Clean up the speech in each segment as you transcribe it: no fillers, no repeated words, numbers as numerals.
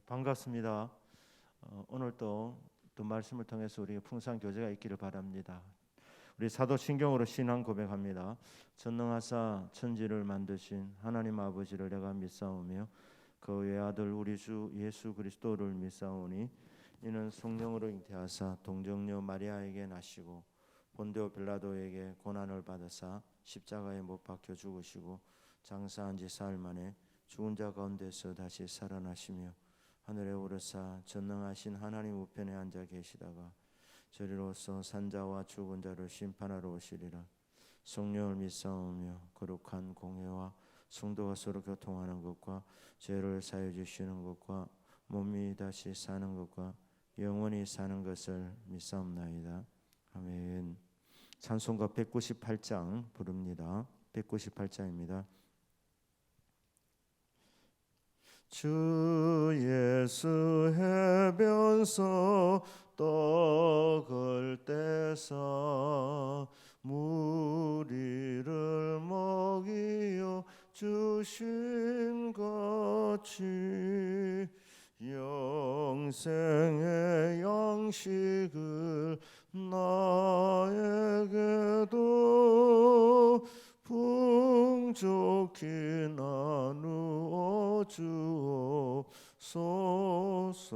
반갑습니다. 오늘 또 말씀을 통해서 우리에게 풍성한 교제가 있기를 바랍니다. 우리 사도신경으로 신앙 고백합니다. 전능하사 천지를 만드신 하나님 아버지를 내가 믿사오며 그 외아들 우리 주 예수 그리스도를 믿사오니 이는 성령으로 잉태하사 동정녀 마리아에게 나시고 본디오 빌라도에게 고난을 받으사 십자가에 못 박혀 죽으시고 장사한 지 사흘 만에 죽은 자 가운데서 다시 살아나시며 하늘에 오르사 전능하신 하나님 우편에 앉아 계시다가 저리로서 산자와 죽은 자를 심판하러 오시리라. 성령을 믿사오며 거룩한 공회와 성도가 서로 교통하는 것과 죄를 사해 주시는 것과 몸이 다시 사는 것과 영원히 사는 것을 믿사옵나이다. 아멘. 찬송가 198장 부릅니다. 198장입니다. 주 예수 해변서 떡을 떼서 무리를 먹이어 주신 같이 영생의 양식을 나에게도 풍족히 나누어 주옵소서.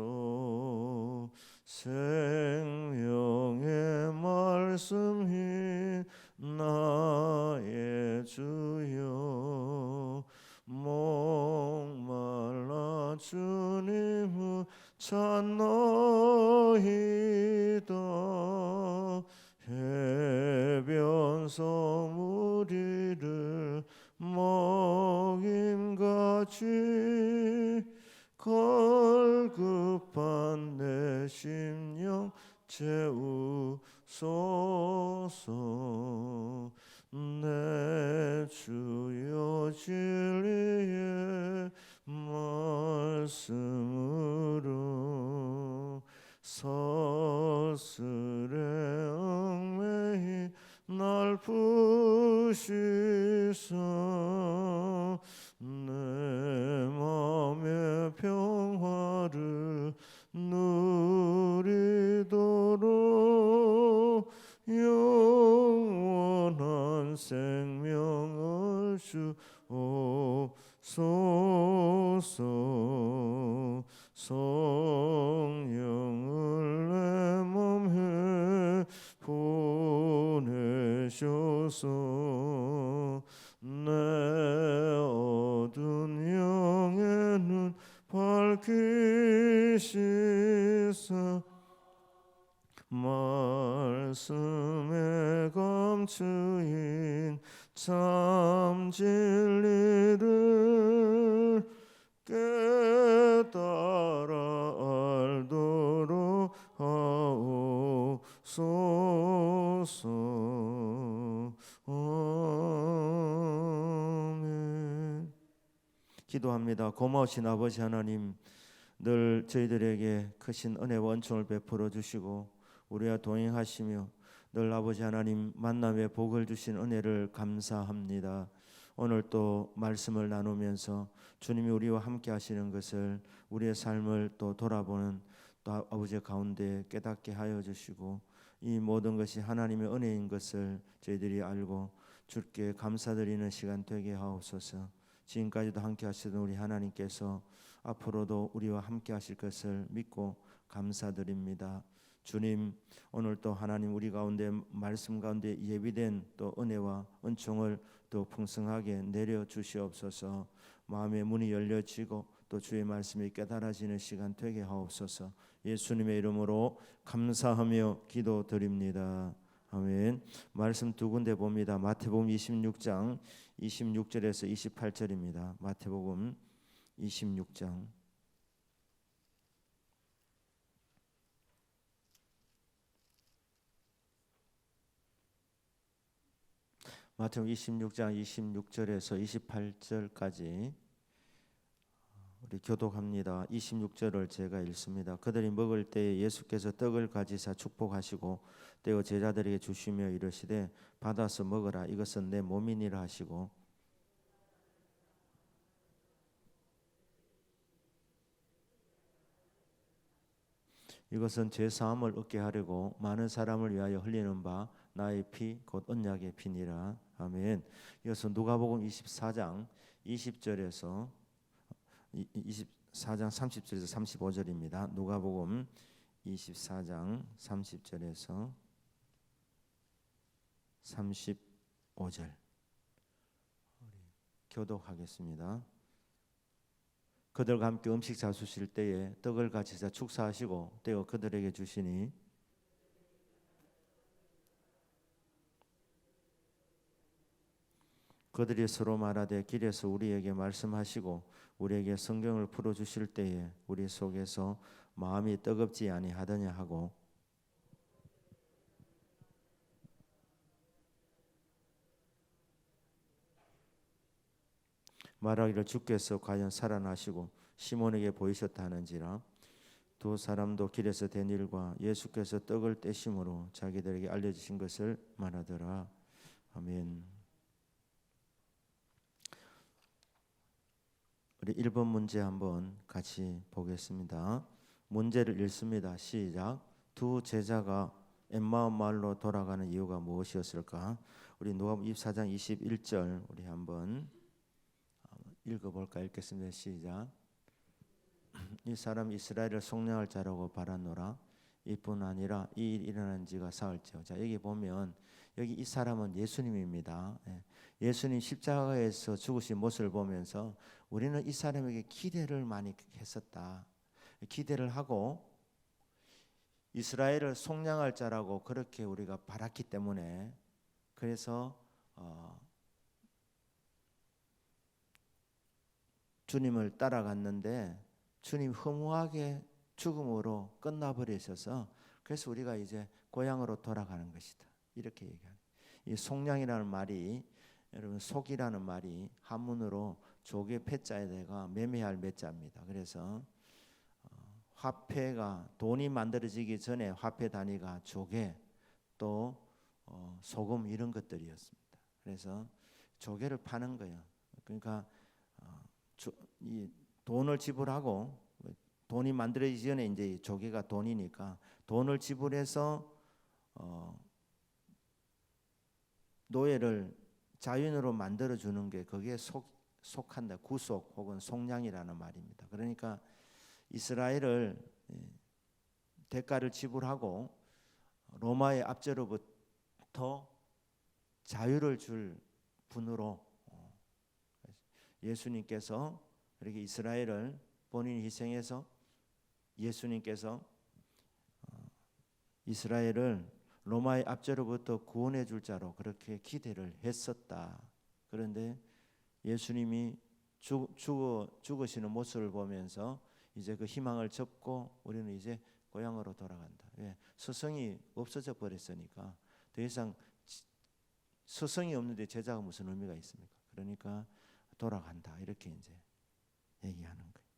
생명의 말씀이 나의 주여 목말라 주님을 찾나이다. 해변서 무리를 먹임같이 걸급한 내 심령 채우소서. 내 주여 진리의 말씀으로 서슬에 얽매이 날 푸시사 내 마음의 평화를 누리도록 영원한 생명을 주옵소서. 성령을 내 몸에 보내셔서 내 어두운 영의 눈 밝히시사 말씀에 감추인 참 진리를 깨달아 알도록 하옵소서. 아멘. 기도합니다. 고마우신 아버지 하나님, 늘 저희들에게 크신 은혜와 은총을 베풀어 주시고 우리와 동행하시며 늘 아버지 하나님 만남의 복을 주신 은혜를 감사합니다. 오늘 또 말씀을 나누면서 주님이 우리와 함께 하시는 것을 우리의 삶을 또 돌아보는 또 아버지 가운데 깨닫게 하여 주시고 이 모든 것이 하나님의 은혜인 것을 저희들이 알고 주께 감사드리는 시간 되게 하옵소서. 지금까지도 함께 하시던 우리 하나님께서 앞으로도 우리와 함께 하실 것을 믿고 감사드립니다. 주님, 오늘 또 하나님 우리 가운데 말씀 가운데 예비된 또 은혜와 은총을 또 풍성하게 내려 주시옵소서. 마음의 문이 열려지고 또 주의 말씀이 깨달아지는 시간 되게 하옵소서. 예수님의 이름으로 감사하며 기도드립니다. 아멘. 말씀 두 군데 봅니다. 마태복음 26장 26절에서 28절입니다. 마태복음 26장 마태복음 26장 26절에서 28절까지 우리 교독합니다. 26절을 제가 읽습니다. 그들이 먹을 때에 예수께서 떡을 가지사 축복하시고 떼어 제자들에게 주시며 이르시되 받아서 먹으라 이것은 내 몸이니라 하시고 이것은 죄 사함을 얻게 하려고 많은 사람을 위하여 흘리는 바 나의 피 곧 언약의 피니라. 아멘. 이것은 누가복음 24장 20절에서 24장 30절에서 35절입니다. 누가복음 24장 30절에서 35절 교독하겠습니다. 그들과 함께 음식 잡수실 때에 떡을 가지사 축사하시고 떼어 그들에게 주시니 그들이 서로 말하되 길에서 우리에게 말씀하시고 우리에게 성경을 풀어주실 때에 우리 속에서 마음이 뜨겁지 아니하더냐 하고 말하기를 주께서 과연 살아나시고 시몬에게 보이셨다 하는지라. 두 사람도 길에서 된 일과 예수께서 떡을 떼심으로 자기들에게 알려주신 것을 말하더라. 아멘. 우리 1번 문제 한번 같이 보겠습니다. 문제를 읽습니다. 시작. 두 제자가 엠마오 마을로 돌아가는 이유가 무엇이었을까? 우리 누가복음 24장 21절 우리 한번 읽어볼까? 읽겠습니다. 시작. 이 사람 이스라엘을 속량할 자라고 바라노라. 이뿐 아니라 이 일 일어난 지가 사흘째요. 자, 여기 보면 여기 이 사람은 예수님입니다. 예수님 십자가에서 죽으신 모습을 보면서 우리는 이 사람에게 기대를 많이 했었다. 기대를 하고 이스라엘을 속량할 자라고 그렇게 우리가 바랐기 때문에 그래서 주님을 따라갔는데 주님 허무하게 죽음으로 끝나버리셔서 그래서 우리가 이제 고향으로 돌아가는 것이다. 이렇게 얘기합니다. 이 속량이라는 말이 여러분 속이라는 말이 한문으로 조개 패자에다가 매매할 매자입니다. 그래서 화폐가 돈이 만들어지기 전에 화폐 단위가 조개 또 소금 이런 것들이었습니다. 그래서 조개를 파는 거예요. 그러니까 이 돈을 지불하고 돈이 만들어지기 전에 이제 조개가 돈이니까 돈을 지불해서 노예를 자유인으로 만들어 주는 게 거기에 속한다. 구속 혹은 속량이라는 말입니다. 그러니까 이스라엘을 대가를 지불하고 로마의 압제로부터 자유를 줄 분으로 예수님께서 이렇게 이스라엘을 본인이 희생해서 예수님께서 이스라엘을 로마의 압제로부터 구원해 줄 자로 그렇게 기대를 했었다. 그런데 예수님이 죽으시는 모습을 보면서 이제 그 희망을 접고 우리는 이제 고향으로 돌아간다. 왜? 스승이 없어져 버렸으니까 더 이상 스승이 없는데 제자가 무슨 의미가 있습니까? 그러니까 돌아간다. 이렇게 이제 얘기하는 거예요.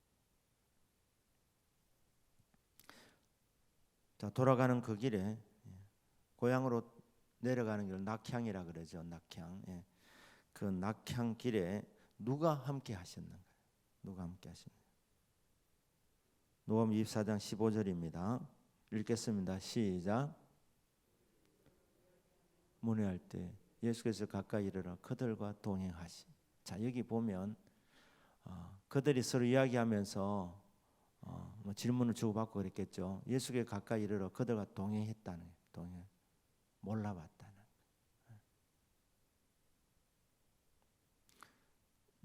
자, 돌아가는 그 길에 고향으로 내려가는 길 낙향이라 그러죠. 낙향. 예. 그 낙향 길에 누가 함께 하셨는가? 누가 함께 하셨는가? 누가복음 24장 15절입니다. 읽겠습니다. 시작. 문회할 때 예수께서 가까이 이르러 그들과 동행하시. 자, 여기 보면 그들이 서로 이야기하면서 뭐 질문을 주고받고 그랬겠죠. 예수께 가까이 이르러 그들과 동행했다는 동행. 몰라봤다는.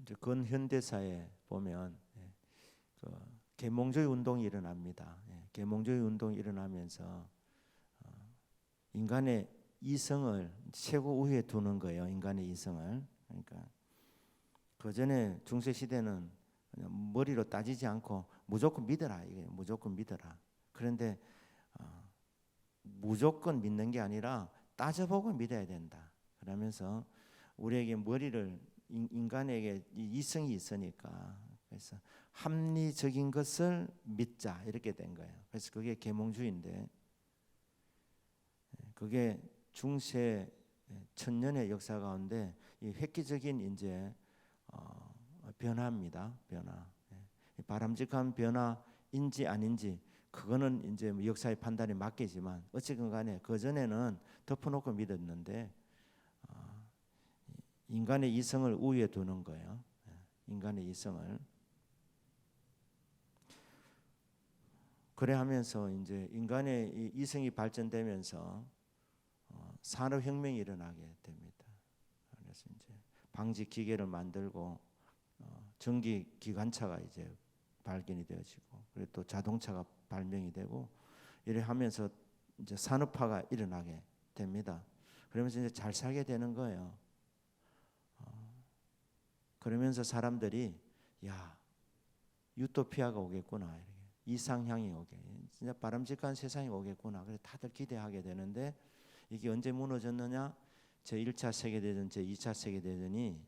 이제 근현대사에 보면 그 계몽주의 운동이 일어납니다. 계몽주의 운동이 일어나면서 인간의 이성을 최고 우위에 두는 거예요. 인간의 이성을. 그러니까 그 전에 중세 시대는 그냥 머리로 따지지 않고 무조건 믿어라. 이게 무조건 믿어라. 그런데 무조건 믿는 게 아니라 따져보고 믿어야 된다. 그러면서 우리에게 머리를 인간에게 이성이 있으니까 그래서 합리적인 것을 믿자 이렇게 된 거예요. 그래서 그게 계몽주의인데 그게 중세 천년의 역사 가운데 이 획기적인 이제 변화입니다. 변화. 바람직한 변화인지 아닌지 그거는 이제 뭐 역사의 판단에 맡기지만 어쨌든 간에 그 전에는 덮어놓고 믿었는데 인간의 이성을 우위에 두는 거예요. 인간의 이성을. 그래 하면서 이제 인간의 이성이 발전되면서 산업혁명이 일어나게 됩니다. 그래서 이제 방지 기계를 만들고 전기 기관차가 이제 발견이 되어지고 그리고 또 자동차가 발명이 되고 이래 하면서 이제 산업화가 일어나게 됩니다. 그러면서 이제 잘 살게 되는 거예요. 그러면서 사람들이 야 유토피아가 오겠구나, 이렇게 이상향이 오게, 진짜 바람직한 세상이 오겠구나. 그래 다들 기대하게 되는데 이게 언제 무너졌느냐? 제 1차 세계대전, 제 2차 세계대전이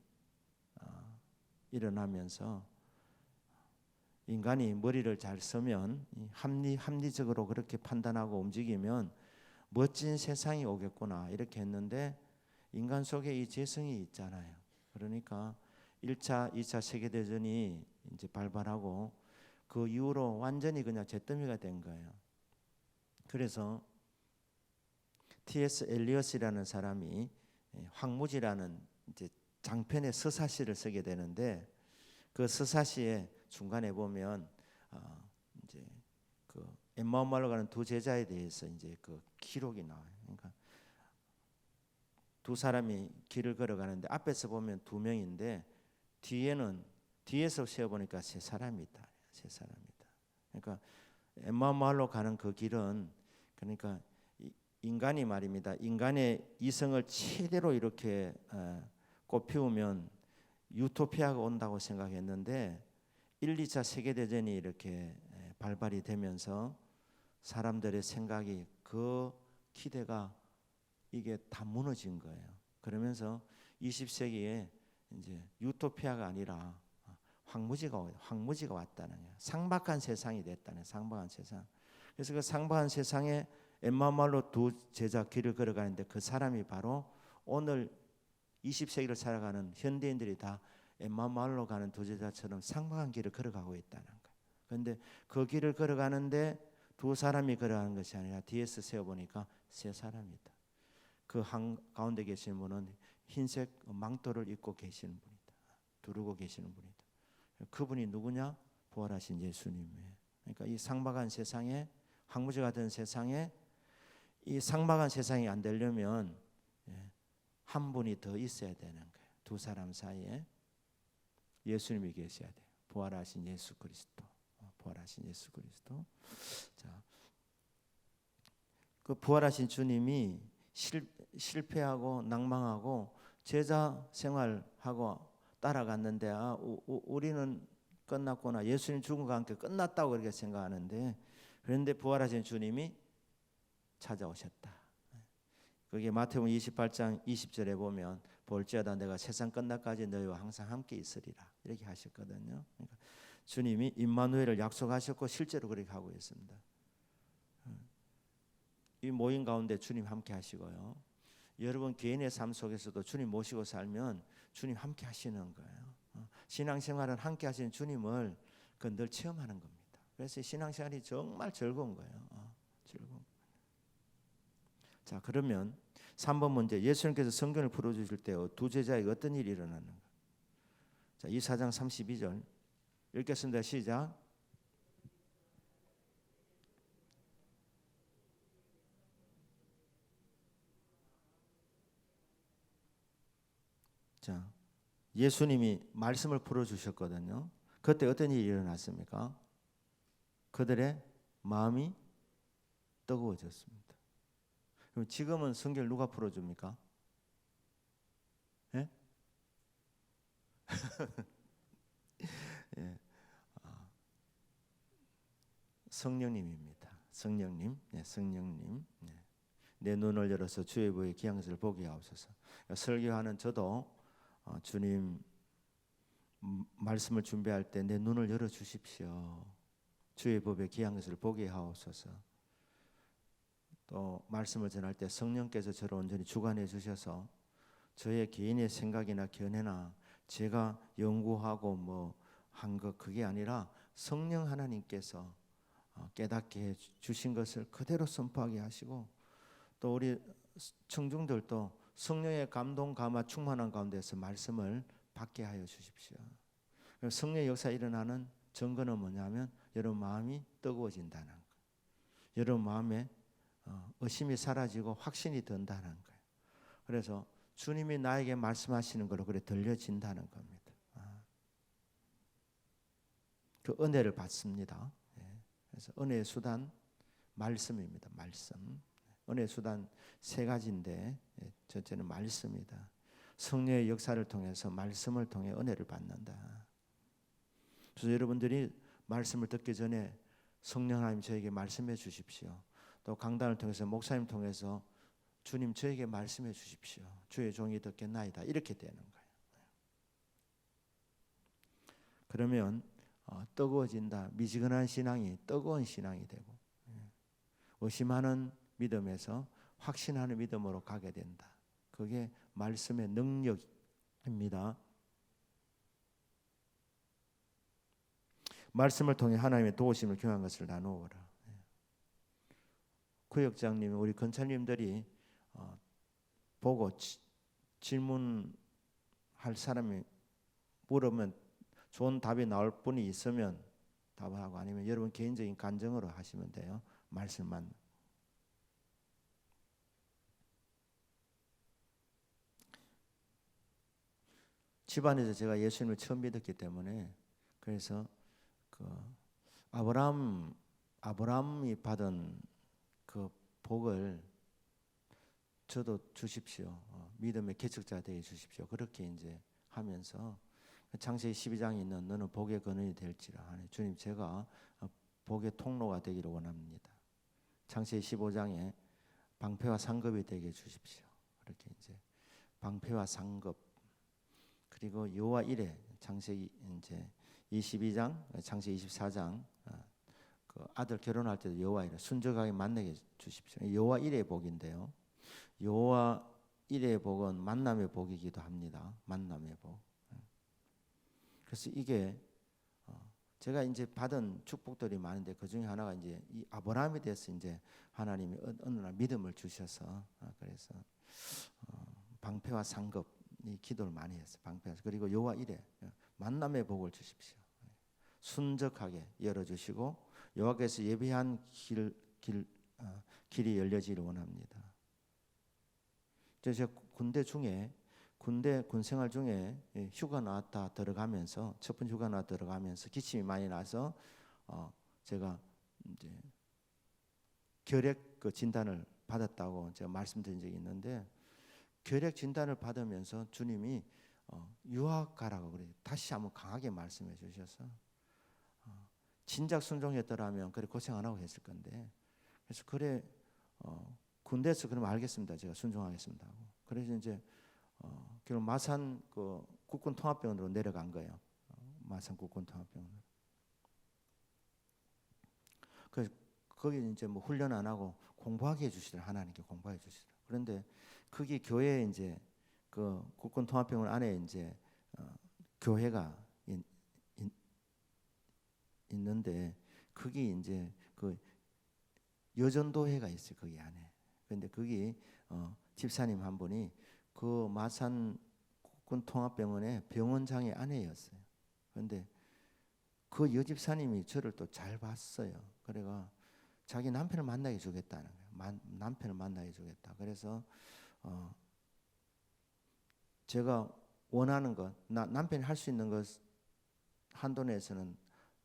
일어나면서 인간이 머리를 잘 쓰면 합리적으로 그렇게 판단하고 움직이면 멋진 세상이 오겠구나 이렇게 했는데 인간 속에 이 재성이 있잖아요. 그러니까 1차, 2차 세계대전이 이제 발발하고 그 이후로 완전히 그냥 잿더미가 된 거예요. 그래서 T.S. 엘리엇이라는 사람이 황무지라는 이제 장편의 서사시를 쓰게 되는데 그 서사시의 중간에 보면 이제 그 엠마오마로 가는 두 제자에 대해서 이제 그 기록이 나와요. 그러니까 두 사람이 길을 걸어가는데 앞에서 보면 두 명인데 뒤에서 세어 보니까 세 사람이다. 세 사람이다. 그러니까 엠마오마로 가는 그 길은 그러니까 인간이 말입니다. 인간의 이성을 최대로 이렇게 꽃피우면 유토피아가 온다고 생각했는데 1, 2차 세계대전이 이렇게 발발이 되면서 사람들의 생각이 그 기대가 이게 다 무너진 거예요. 그러면서 20세기에 이제 유토피아가 아니라 황무지가 왔다는 거예요. 상박한 세상이 됐다는, 상박한 세상. 그래서 그 상박한 세상에 엠마오마로 두 제자 길을 걸어가는데 그 사람이 바로 오늘 20세기를 살아가는 현대인들이 다 엠마오마로 가는 두 제자처럼 상박한 길을 걸어가고 있다는 거예요. 그런데 그 길을 걸어가는데 두 사람이 걸어가는 것이 아니라 뒤에서 세어보니까 세 사람이다. 그 가운데 계시는 분은 흰색 망토를 입고 계시는 분이다. 두르고 계시는 분이다. 그분이 누구냐? 부활하신 예수님이에요. 그러니까 이 상박한 세상에, 황무지 같은 세상에, 이 상박한 세상이 안 되려면 한 분이 더 있어야 되는 거예요. 두 사람 사이에 예수님이 계셔야 돼요. 부활하신 예수 그리스도. 부활하신 예수 그리스도. 자, 그 부활하신 주님이 실패하고 낭망하고 제자 생활하고 따라갔는데 우리는 끝났구나. 예수님 죽음과 함께 끝났다고 그렇게 생각하는데 그런데 부활하신 주님이 찾아오셨다. 그게 마태복음 28장 20절에 보면 볼지어다 내가 세상 끝날까지 너희와 항상 함께 있으리라 이렇게 하셨거든요. 그러니까 주님이 임마누엘을 약속하셨고 실제로 그렇게 하고 있습니다. 이 모임 가운데 주님 함께 하시고요. 여러분 개인의 삶 속에서도 주님 모시고 살면 주님 함께 하시는 거예요. 신앙생활은 함께 하시는 주님을 늘 체험하는 겁니다. 그래서 신앙생활이 정말 즐거운 거예요. 즐거운. 자, 그러면 3번 문제. 예수님께서 성경을 풀어주실 때 두 제자에게 어떤 일이 일어나는가? 자, 이 4장 32절 읽겠습니다. 시작. 자, 예수님이 말씀을 풀어주셨거든요. 그때 어떤 일이 일어났습니까? 그들의 마음이 뜨거워졌습니다. 그럼 지금은 성경을 누가 풀어줍니까? 예? 예. 성령님입니다. 성령님, 성령님. 내 눈을 열어서 주의 법의 귀한 것을 보게 하옵소서. 설교하는 저도 주님 말씀을 준비할 때 내 눈을 열어 주십시오. 주의 법의 귀한 것을 보게 하옵소서. 또 말씀을 전할 때 성령께서 저를 온전히 주관해 주셔서 저의 개인의 생각이나 견해나 제가 연구하고 뭐 한 것 그게 아니라 성령 하나님께서 깨닫게 해 주신 것을 그대로 선포하게 하시고, 또 우리 청중들도 성령의 감동 감화 충만한 가운데서 말씀을 받게 하여 주십시오. 성령의 역사 일어나는 증거는 뭐냐면 여러분 마음이 뜨거워진다는 거예요. 여러분 마음에 의심이 사라지고 확신이 든다는 거예요. 그래서 주님이 나에게 말씀하시는 걸로 그래 들려진다는 겁니다. 그 은혜를 받습니다. 그래서 은혜의 수단 말씀입니다. 말씀. 은혜의 수단 세 가지인데 첫째는 말씀이다. 성령의 역사를 통해서 말씀을 통해 은혜를 받는다. 그래서 여러분들이 말씀을 듣기 전에 성령 하나님 저에게 말씀해 주십시오. 또 강단을 통해서 목사님 통해서 주님 저에게 말씀해 주십시오. 주의 종이 듣겠나이다. 이렇게 되는 거예요. 그러면 뜨거워진다. 미지근한 신앙이 뜨거운 신앙이 되고, 의심하는 믿음에서 확신하는 믿음으로 가게 된다. 그게 말씀의 능력입니다. 말씀을 통해 하나님의 도우심을 경험한 것을 나누어라. 구역장님, 우리 건찰님들이 보고 질문할 사람이 물으면 좋은 답이 나올 분이 있으면 답하고, 아니면 여러분 개인적인 간증으로 하시면 돼요. 말씀만. 집안에서 제가 예수님을 처음 믿었기 때문에, 그래서 그 아브라함이 받은 그 복을 저도 주십시오. 믿음의 개척자 되게 주십시오. 그렇게 이제 하면서 창세기 12장에 있는 너는 복의 근원이 될지라 하니, 주님 제가 복의 통로가 되기를 원합니다. 창세기 15장에 방패와 상급이 되게 주십시오. 그렇게 이제 방패와 상급, 그리고 여호와 이레, 창세기 이제 22장, 창세기 24장 그 아들 결혼할 때도 여호와 이레 순적하게 만나게 주십시오. 여호와 이레의 복인데요. 여호와 이레의 복은 만남의 복이기도 합니다. 만남의 복. 그래서 이게 제가 이제 받은 축복들이 많은데 그 중에 하나가 이제 이 아브라함에 대해서 이제 하나님이 어느 날 믿음을 주셔서 그래서 방패와 상급 이 기도를 많이 했어요. 방패와, 그리고 여호와 이레 만남의 복을 주십시오. 순적하게 열어주시고 여호와께서 예비한 길이 열려지기를 원합니다. 제가 군 생활 중에 휴가 나왔다 들어가면서, 첫 번 휴가 나왔다 들어가면서 기침이 많이 나서 제가 이제 결핵 그 진단을 받았다고 제가 말씀드린 적이 있는데, 결핵 진단을 받으면서 주님이 유학 가라고 그래 다시 한번 강하게 말씀해 주셔서, 진작 순종했더라면 그래 고생 안 하고 했을 건데, 그래서 그래 군대에서 그러면 알겠습니다. 제가 순종하겠습니다 하고, 그래서 이제 결국 마산 그 국군 통합병원으로 내려간 거예요. 마산 국군 통합병원으로. 그래서 거기 이제 뭐 훈련 안 하고 공부하게 해주시더라. 하나님께 공부해 주시더라. 그런데 거기 교회에 이제 그 국군 통합병원 안에 이제 교회가 있는데, 거기 이제 그 여전도회가 있어요. 거기 안에. 그런데 거기 집사님 한 분이 그 마산 국군 통합병원의 병원장의 아내였어요. 그런데 그 여집사님이 저를 또 잘 봤어요. 그래가 자기 남편을 만나게 주겠다는 거예요. 남편을 만나게 주겠다. 그래서 제가 원하는 것, 남편이 할 수 있는 것 한도 내에서는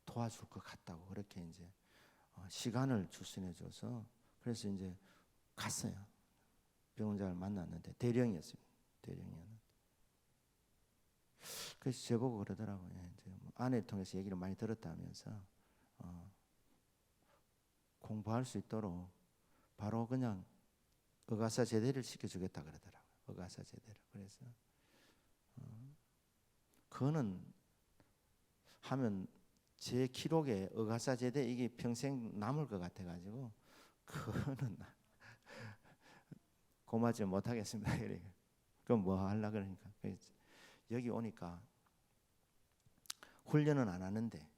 도와줄 것 같다고 그렇게 이제 시간을 주선해 줘서, 그래서 이제 갔어요. 병원장을 만났는데 대령이었어요. 대령이었는데, 그래서 저보고 그러더라고요. 이제 뭐 아내를 통해서 얘기를 많이 들었다면서 공부할 수 있도록 바로 그냥 의가사 제대를 시켜주겠다 그러더라고요. 의가사 제대를. 그래서 그거는 하면 제 기록에 의가사 제대 이게 평생 남을 것 같아가지고 그거는 고마지 못하겠습니다. 그럼 뭐 하려 그러니까 여기 오니까 훈련은 안 하는데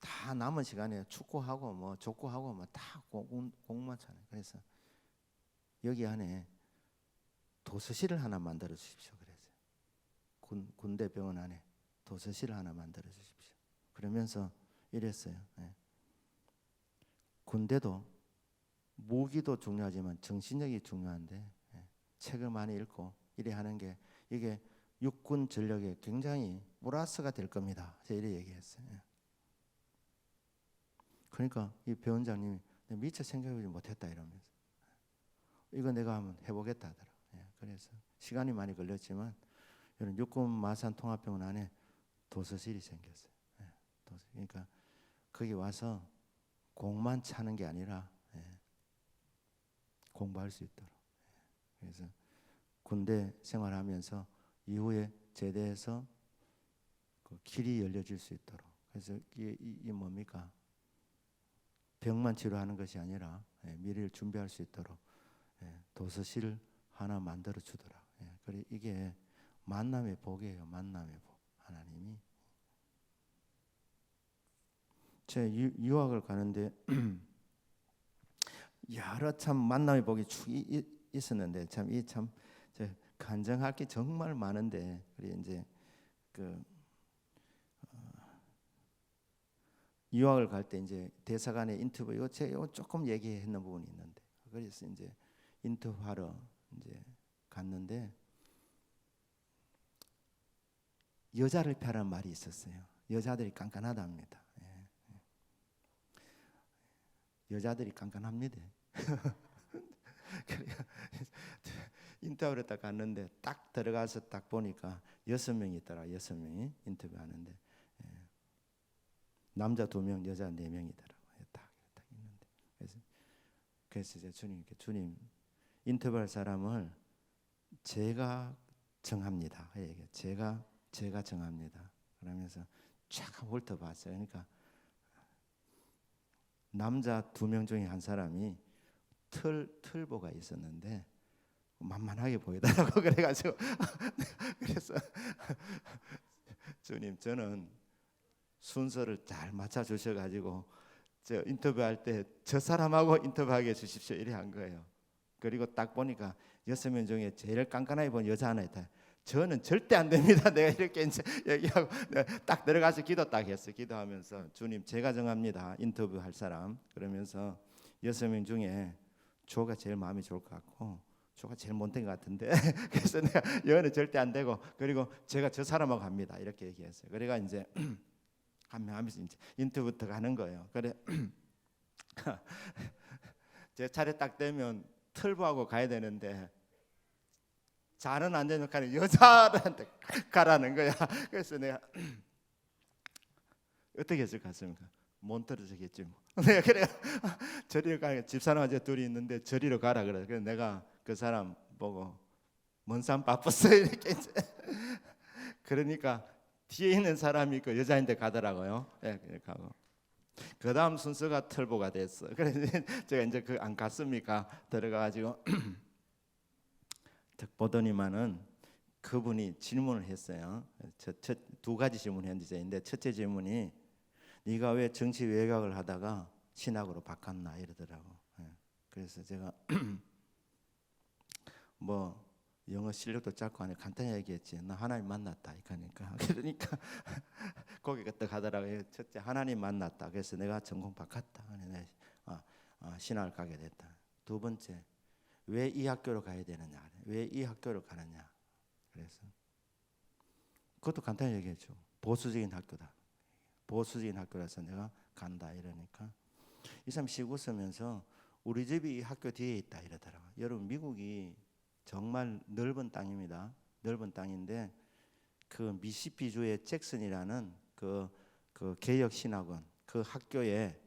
다 남은 시간에 축구하고 뭐 족구하고 뭐 다 공만 차네. 그래서 여기 안에 도서실을 하나 만들어 주십시오. 그래서 군대 병원 안에 도서실을 하나 만들어 주십시오. 그러면서 이랬어요. 예. 군대도 무기도 중요하지만 정신력이 중요한데 책을 많이 읽고 이래 하는 게 이게 육군 전력에 굉장히 플러스가 될 겁니다. 제가 이래 얘기했어요. 그러니까 이 배원장님이 미처 생각하지 못했다 이러면서 이거 내가 한번 해보겠다 하더라고요. 그래서 시간이 많이 걸렸지만 이런 육군 마산 통합병원 안에 도서실이 생겼어요. 그러니까 거기 와서 공만 차는 게 아니라 공부할 수 있도록. 그래서 군대 생활하면서 이후에 제대해서 그 길이 열려질 수 있도록. 그래서 이 뭡니까? 병만 치료하는 것이 아니라 미래를 준비할 수 있도록 도서실 하나 만들어 주더라. 그래 이게 만남의 복이에요. 만남의 복. 하나님이 제 유학을 가는데 여러 참 만남의 복이 쭉 있었는데 참 간증할 게 정말 많은데 그래 이제 그 유학을 갈 때 이제 대사관의 인터뷰 이거 제가 조금 얘기했는 부분이 있는데 그래서 이제 인터뷰하러 이제 갔는데 여자를 펴라는 말이 있었어요. 여자들이 깐깐하답니다. 여자들이 깐깐합니다. 그러니까 인터뷰를 딱 갔는데 딱 들어가서 딱 보니까 6명이 있더라. 6명이 인터뷰하는데 남자 2명, 여자 4명이더라고요. 딱 있는데 그래서 이제 주님께 주님 인터뷰할 사람을 제가 정합니다. 제가 정합니다. 그러면서 쫙 훑어봤어요. 그러니까 남자 2명 중에 한 사람이 털보가 있었는데 만만하게 보이더라고. 그래가지고 그래서 주님 저는 순서를 잘 맞춰 주셔가지고 저 인터뷰할 때 저 사람하고 인터뷰하게 해주십시오 이래 한 거예요. 그리고 딱 보니까 6명 중에 제일 깐깐하게 본 여자 하나 있다. 저는 절대 안 됩니다. 내가 이렇게 이제 얘기하고 딱 들어가서 기도 딱 했어요. 기도하면서 주님 제가 정합니다. 인터뷰할 사람. 그러면서 6명 중에 조가 제일 마음이 좋을 것 같고 조가 제일 못된 것 같은데 그래서 내가 여는 절대 안 되고 그리고 제가 저 사람하고 합니다. 이렇게 얘기했어요. 그래가 이제 한 명 하면서 이제 인터뷰부터 가는 거예요. 그래 제 차례 딱 되면 털보하고 가야 되는데 잘은 안 되니까 여자한테 가라는 거야. 그래서 내가 어떻게 했을 것 같습니까? 못 떨어지겠지 뭐. 내가 그래 저리로 가 집사람한테 둘이 있는데 저리로 가라 그래. 그래서 내가 그 사람 보고 먼 산 바빴어 이렇게 이제 그러니까 뒤에 있는 사람이 그 여자인데 가더라고요. 예, 가고. 그 다음 순서가 털보가 됐어. 그래서 제가 이제 그 안 갔습니까? 들어가가지고 딱 보더니만은 그분이 질문을 했어요. 첫 2가지 질문을 했는데 첫째 질문이 네가 왜 정치 외곽을 하다가 신학으로 바꿨나 이러더라고. 그래서 제가 뭐 영어 실력도 짧고 하니 간단히 얘기했지. 나 하나님 만났다 이러니까 그러니까 거기가 또 가더라고요. 첫째 하나님 만났다. 그래서 내가 전공 바꿨다. 내가 신학을 가게 됐다. 2번째 왜 이 학교로 가야 되느냐? 왜 이 학교로 가느냐? 그래서 그것도 간단히 얘기했죠. 보수적인 학교다. 보수적인 학교라서 내가 간다 이러니까 이 사람 씩 웃으면서 우리 집이 이 학교 뒤에 있다 이러더라고요. 여러분 미국이 정말 넓은 땅입니다. 넓은 땅인데 그 미시피주의 잭슨이라는 그 개혁 신학원 그 학교에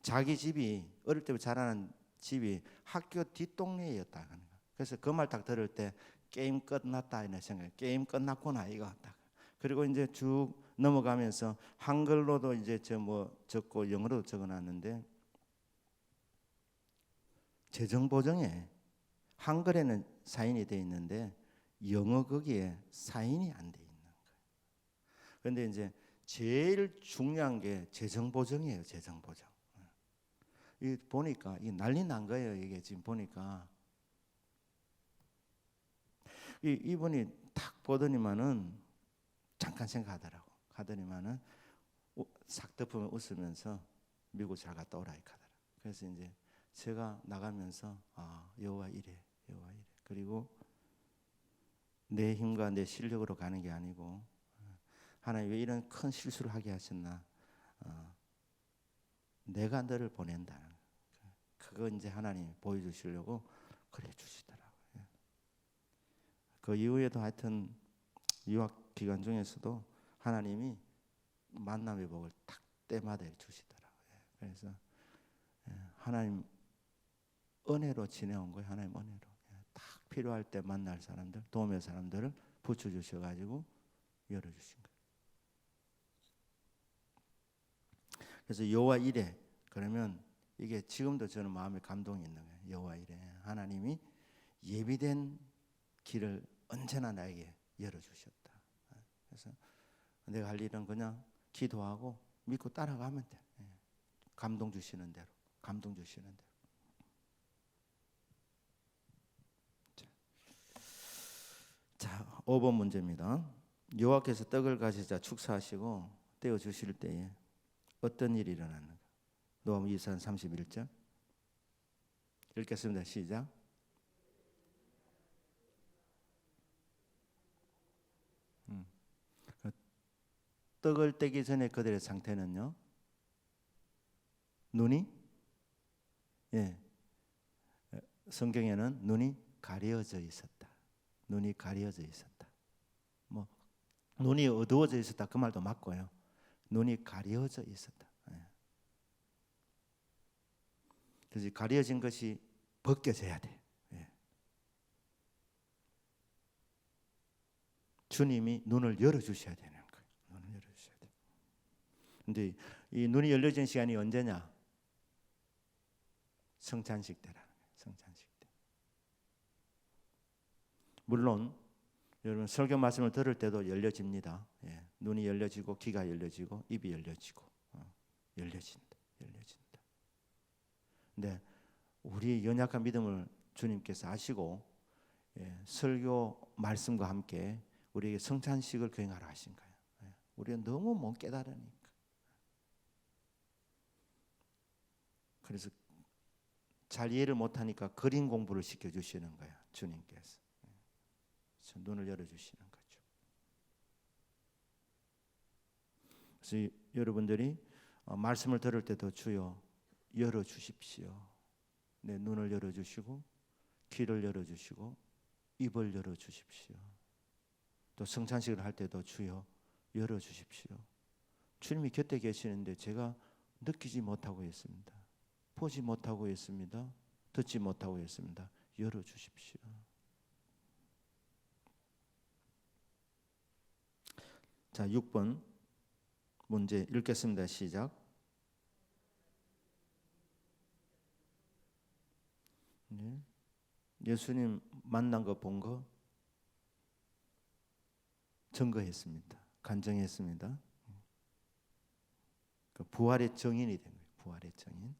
자기 집이 어릴 때부터 자라는 집이 학교 뒷동네였다. 그래서 그 말 딱 들을 때 게임 끝났다 이런 생각. 게임 끝났구나 이거 딱. 그리고 이제 쭉 넘어가면서 한글로도 이제 적고 영어로도 적어놨는데 재정보정에 한글에는 사인이 돼 있는데 영어 거기에 사인이 안 돼 있는 거예요. 그런데 이제 제일 중요한 게 재정 보정이에요. 재정 보정. 이 보니까 이 난리 난 거예요. 이게 지금 보니까 이분이 딱 보더니만은 잠깐 생각하더라고. 가더니만은 싹 덮으면 웃으면서 미국 잘 갔다 오라 이렇게 하더라. 그래서 이제 제가 나가면서 여호와 이래, 여호와 이래. 그리고 내 힘과 내 실력으로 가는 게 아니고 하나님 왜 이런 큰 실수를 하게 하셨나? 내가 너를 보낸다. 그거 이제 하나님 보여주시려고 그래 주시더라고요. 그 이후에도 하여튼 유학 기간 중에서도 하나님이 만남의 복을 딱 때마다 주시더라고요. 그래서 하나님 은혜로 지내온 거예요. 하나님 은혜로. 딱 필요할 때 만날 사람들, 도움의 사람들을 붙여주셔가지고 열어주신 거예요. 그래서 여호와 이래. 그러면 이게 지금도 저는 마음에 감동이 있는 거예요. 여호와 이래. 하나님이 예비된 길을 언제나 나에게 열어주셨다. 그래서 내가 할 일은 그냥 기도하고 믿고 따라가면 돼. 감동 주시는 대로. 감동 주시는 대로. 자, 5번 문제입니다. 여호와께서 떡을 가지자 축사하시고 떼어 주실 때에 어떤 일이 일어났는가? 노아무 2산 31절 읽겠습니다. 시작. 떡을 떼기 전에 그들의 상태는요. 눈이 성경에는 눈이 가려져 있었다. 눈이 가려져 있었다. 뭐 눈이 어두워져 있었다 그 말도 맞고요. 눈이 가려져 있었다. 그래서 가려진 것이 벗겨져야 돼. 주님이 눈을 열어주셔야 되는 거예요. 눈을 열어주셔야 돼. 근데 이 눈이 열려진 시간이 언제냐? 성찬식 때라는 거예요. 성찬식 때. 물론 여러분 설교 말씀을 들을 때도 열려집니다. 눈이 열려지고 귀가 열려지고 입이 열려지고 열려진다. 열려진다. 근데 우리 연약한 믿음을 주님께서 아시고 설교 말씀과 함께 우리에게 성찬식을 거행하라 하신 거예요. 우리가 너무 못 깨달으니까. 그래서 잘 이해를 못하니까 그림 공부를 시켜주시는 거예요. 주님께서. 그래서 눈을 열어주시는 거죠. 그래서 여러분들이 말씀을 들을 때도 주여 열어주십시오. 내 눈을 열어주시고 귀를 열어주시고 입을 열어주십시오. 또 성찬식을 할 때도 주여 열어주십시오. 주님이 곁에 계시는데 제가 느끼지 못하고 있습니다. 보지 못하고 있습니다. 듣지 못하고 있습니다. 열어주십시오. 자, 6번 문제 읽겠습니다. 시작. 예수님 만난 거 본 거 증거했습니다. 간증했습니다. 그 부활의 증인이 된 거예요. 부활의 증인.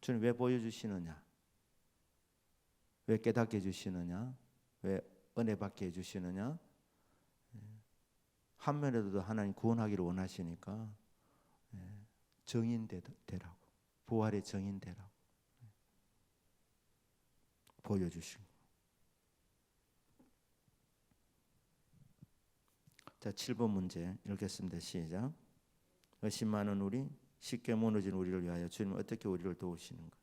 주님 왜 보여주시느냐? 왜 깨닫게 해주시느냐? 왜 은혜 받게 해주시느냐? 한 면에도 하나님 구원하기를 원하시니까 증인 되라고. 부활의 증인 되라고. 보여주시고. 자, 7번 문제 읽겠습니다. 시작. 의심 많은 우리, 쉽게 무너진 우리를 위하여 주님은 어떻게 우리를 도우시는가?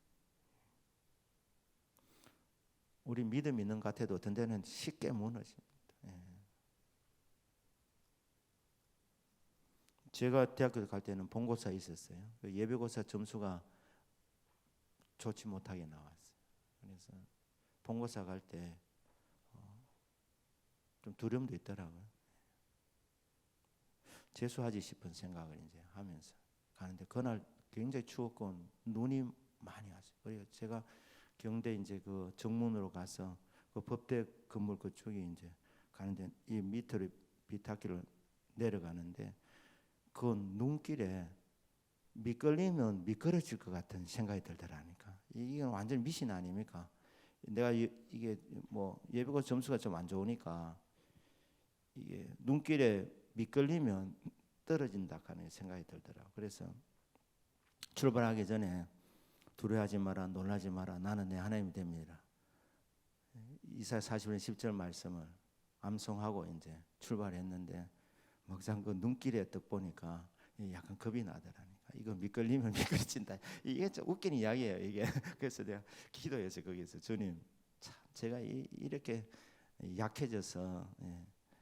우리 믿음 있는 것 같아도 어떤 데는 쉽게 무너집니다. 제가 대학교 갈 때는 본고사 있었어요. 예비고사 점수가 좋지 못하게 나왔어요. 그래서 본고사 갈 때 좀 두려움도 있더라고요. 재수하지 싶은 생각을 이제 하면서 가는데 그날 굉장히 추웠고 눈이 많이 왔어요. 그래서 제가 경대 이제 그 정문으로 가서 그 법대 건물 그쪽에 이제 가는데 이 밑으로 비탈길을 내려가는데 그 눈길에 미끌리면 미끄러질 것 같은 생각이 들더라니까. 이게 완전 미신 아닙니까? 내가 이게 뭐 예비고 점수가 좀 안 좋으니까 이게 눈길에 미끌리면 떨어진다 하는 생각이 들더라고. 그래서 출발하기 전에 두려워하지 마라, 놀라지 마라, 나는 내 하나님이 됩니다. 이사야 40년 10절 말씀을 암송하고 이제 출발했는데 막상 그 눈길에 딱 보니까 약간 겁이 나더라니까. 이거 미끌리면 미끄러진다. 이게 좀 웃긴 이야기예요 이게. 그래서 내가 기도해서 거기서 주님, 참 제가 이렇게 약해져서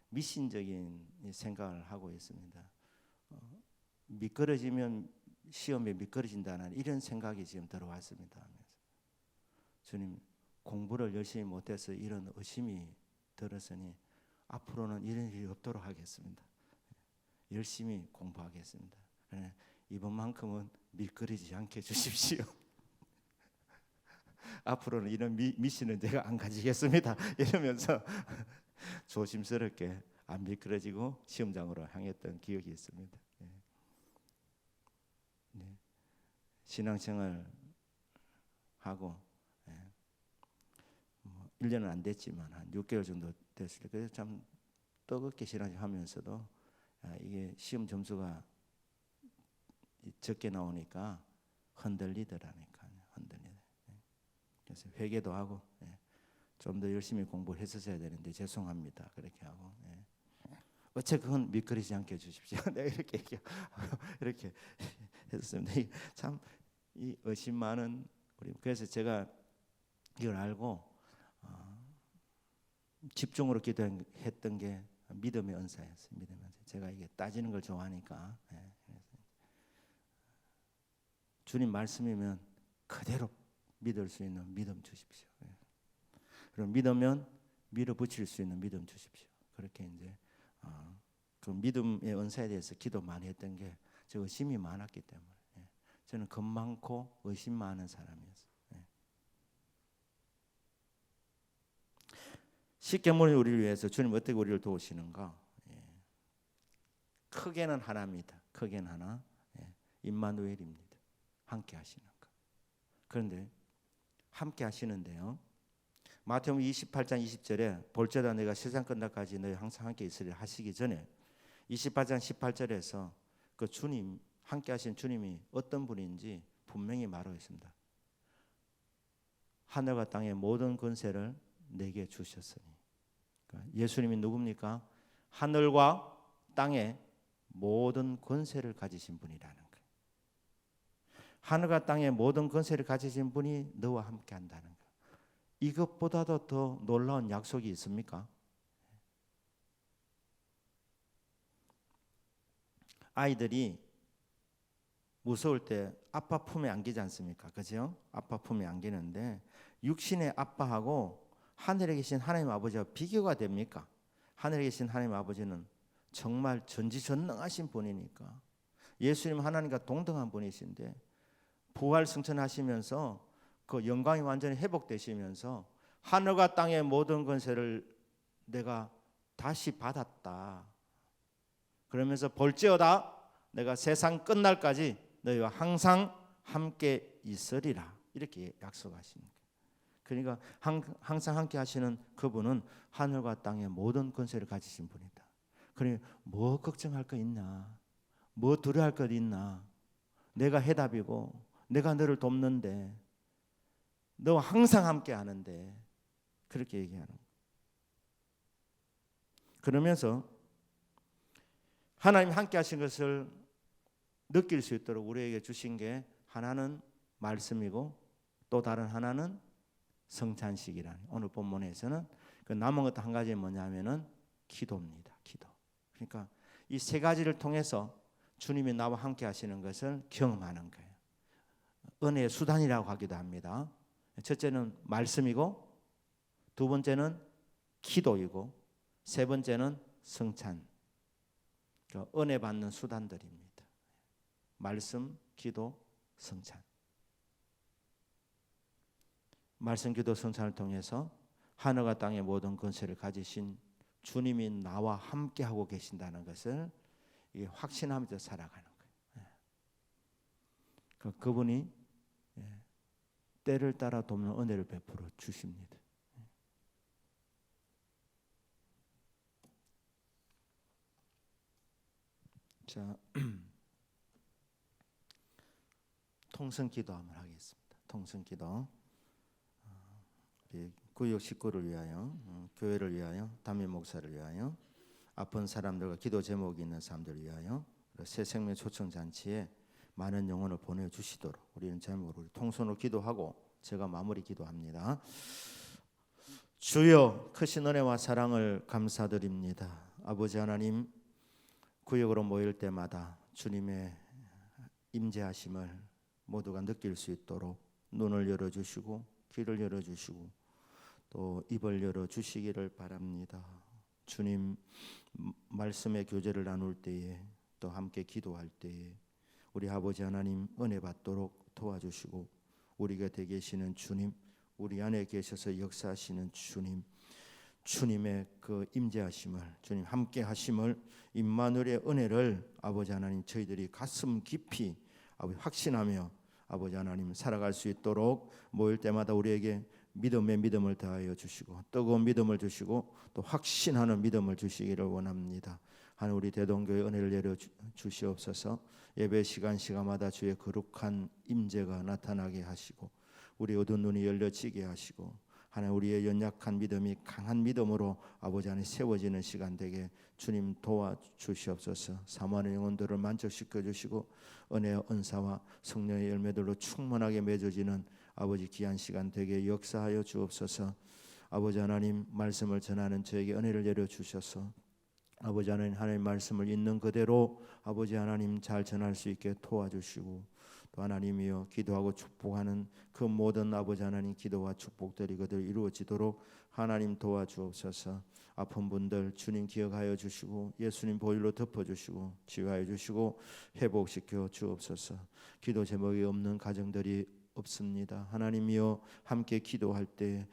미신적인 생각을 하고 있습니다. 미끄러지면 시험에 미끄러진다는 이런 생각이 지금 들어왔습니다. 주님, 공부를 열심히 못해서 이런 의심이 들었으니 앞으로는 이런 일이 없도록 하겠습니다. 열심히 공부하겠습니다. 이번만큼은 미끄러지지 않게 해주십시오. 앞으로는 이런 미신은 제가 안 가지겠습니다. 이러면서 조심스럽게 안 미끄러지고 시험장으로 향했던 기억이 있습니다. 신앙생활 하고 1년은 안 됐지만 한 6개월 정도 됐을 때 그래서 참 뜨겁게 신앙하면서도 이게 시험 점수가 적게 나오니까 흔들리더라니까요. 그래서 회개도 하고 좀 더 열심히 공부를 했었어야 되는데 죄송합니다. 그렇게 하고 어째 그건 미끄러지지 않게 해주십시오. 내가 이렇게 이렇게 했습니다. 참 이 의심 많은 우리. 그래서 제가 이걸 알고 집중으로 기도했던 게 믿음의 은사였어요. 믿음의 은사. 제가 이게 따지는 걸 좋아하니까 주님 말씀이면 그대로 믿을 수 있는 믿음 주십시오. 그럼 믿으면 밀어붙일 수 있는 믿음 주십시오. 그렇게 이제 그 믿음의 은사에 대해서 기도 많이 했던 게 저 의심이 많았기 때문에 저는 겁 많고 의심 많은 사람이었어요. 십계명이 우리를 위해서 주님 어떻게 우리를 도우시는가? 크게는 하나입니다. 크게는 하나, 임마누엘입니다. 함께 하시는 것. 그런데 함께 하시는데요. 마태복음 28장 20절에 볼지어다 내가 세상 끝날까지 너희 항상 함께 있으리라 하시기 전에 28장 18절에서 그 주님 함께 하신 주님이 어떤 분인지 분명히 말하고 있습니다. 하늘과 땅의 모든 권세를 내게 주셨으니. 그러니까 예수님이 누굽니까? 하늘과 땅의 모든 권세를 가지신 분이라는 거예요. 하늘과 땅의 모든 권세를 가지신 분이 너와 함께 한다는 거예요. 이것보다도 더 놀라운 약속이 있습니까? 아이들이 무서울 때 아빠 품에 안기지 않습니까? 그죠? 아빠 품에 안기는데 육신의 아빠하고 하늘에 계신 하나님 아버지와 비교가 됩니까? 하늘에 계신 하나님 아버지는 정말 전지전능하신 분이니까 예수님 하나님과 동등한 분이신데 부활 승천하시면서 그 영광이 완전히 회복되시면서 하늘과 땅의 모든 권세를 내가 다시 받았다. 그러면서 볼지어다 내가 세상 끝날까지 너희와 항상 함께 있으리라 이렇게 약속하십니다. 그러니까 항상 함께 하시는 그분은 하늘과 땅의 모든 권세를 가지신 분이다. 그러니 뭐 걱정할 거 있나? 뭐 두려워할 것 있나? 내가 해답이고 내가 너를 돕는데 너와 항상 함께 하는데 그렇게 얘기하는 거예요. 그러면서 하나님 함께 하신 것을 느낄 수 있도록 우리에게 주신 게 하나는 말씀이고 또 다른 하나는 성찬식이라는 오늘 본문에서는 그 남은 것도 한 가지 뭐냐면은 기도입니다. 기도. 그러니까 이 세 가지를 통해서 주님이 나와 함께 하시는 것을 경험하는 거예요. 은혜의 수단이라고 하기도 합니다. 첫째는 말씀이고 두 번째는 기도이고 세 번째는 성찬. 은혜 받는 수단들입니다. 말씀, 기도, 성찬. 말씀, 기도, 성찬을 통해서 하늘과 땅의 모든 권세를 가지신 주님이 나와 함께 하고 계신다는 것을 이게 확신하면서 살아가는 거예요. 그분이 때를 따라 돕는 은혜를 베풀어 주십니다. 자, 통성기도 한번 하겠습니다. 통성기도. 우리 구역 식구를 위하여, 교회를 위하여, 담임 목사를 위하여, 아픈 사람들과 기도 제목이 있는 사람들을 위하여, 새 생명 초청 잔치에 많은 영혼을 보내주시도록 우리는 제목으로 통성으로 기도하고 제가 마무리 기도합니다. 주여, 크신 은혜와 사랑을 감사드립니다. 아버지 하나님, 구역으로 모일 때마다 주님의 임재하심을 모두가 느낄 수 있도록 눈을 열어주시고 귀를 열어주시고 또 입을 열어주시기를 바랍니다. 주님, 말씀의 교제를 나눌 때에 또 함께 기도할 때에 우리 아버지 하나님 은혜 받도록 도와주시고 우리 곁에 계시는 주님, 우리 안에 계셔서 역사하시는 주님, 주님의 그 임재하심을, 주님 함께 하심을, 임마누엘의 은혜를 아버지 하나님 저희들이 가슴 깊이 아버지 확신하며 아버지 하나님 살아갈 수 있도록 모일 때마다 우리에게 믿음의 믿음을 더하여 주시고 뜨거운 믿음을 주시고 또 확신하는 믿음을 주시기를 원합니다. 하나님, 우리 대동교회 은혜를 내려 주시옵소서. 예배 시간마다 주의 거룩한 임재가 나타나게 하시고 우리 어두운 눈이 열려지게 하시고 하나님, 우리의 연약한 믿음이 강한 믿음으로 아버지 안에 세워지는 시간 되게 주님 도와주시옵소서. 사모하는 영혼들을 만족시켜 주시고 은혜의 은사와 성령의 열매들로 충만하게 맺어지는 아버지 귀한 시간 되게 역사하여 주옵소서. 아버지 하나님, 말씀을 전하는 저에게 은혜를 내려 주셔서 아버지 하나님 말씀을 있는 그대로 아버지 하나님 잘 전할 수 있게 도와주시고 또 하나님이여 기도하고 축복하는 그 모든 아버지 하나님 기도와 축복들이 그들 이루어지도록 하나님 도와주옵소서. 아픈 분들 주님 기억하여 주시고 예수님 보혈로 덮어주시고 치유하여 주시고 회복시켜 주옵소서. 기도 제목이 없는 가정들이 없습니다. 하나님이여 함께 기도할 때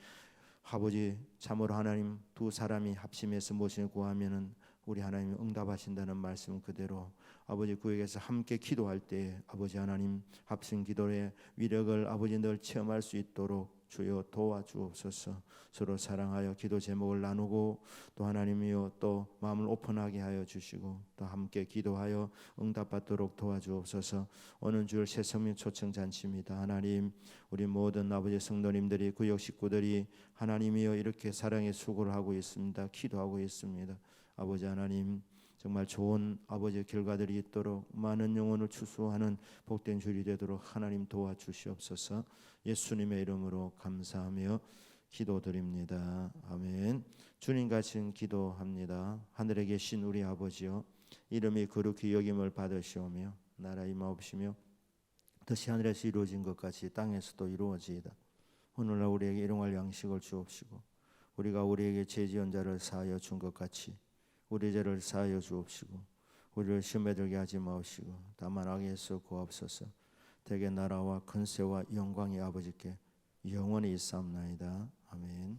아버지 참으로 하나님 두 사람이 합심해서 무엇을 구하면은 우리 하나님이 응답하신다는 말씀 그대로 아버지 구역에서 함께 기도할 때 아버지 하나님 합심 기도의 위력을 아버지 늘 체험할 수 있도록 주여 도와주옵소서. 서로 사랑하여 기도 제목을 나누고 또 하나님이여 또 마음을 오픈하게 하여 주시고 또 함께 기도하여 응답받도록 도와주옵소서. 오늘 주일 새성민 초청 잔치입니다. 하나님, 우리 모든 아버지 성도님들이 구역 식구들이 하나님이여 이렇게 사랑의 수고를 하고 있습니다. 기도하고 있습니다. 아버지 하나님, 정말 좋은 아버지의 결과들이 있도록 많은 영혼을 추수하는 복된 주일이 되도록 하나님 도와주시옵소서. 예수님의 이름으로 감사하며 기도드립니다. 아멘. 주님 같이 기도합니다. 하늘에 계신 우리 아버지여, 이름이 거룩히 여김을 받으시오며 나라 임하옵시며 뜻이 하늘에서 이루어진 것 같이 땅에서도 이루어지이다. 오늘날 우리에게 일용할 양식을 주옵시고 우리가 우리에게 죄 지은 자를 사하여 준 것 같이 우리 죄를 사하여 주옵시고 우리를 시험에 들게 하지 마옵시고 다만 악에서 구하옵소서. 대개 나라와 권세와 영광이 아버지께 영원히 있사옵나이다. 아멘.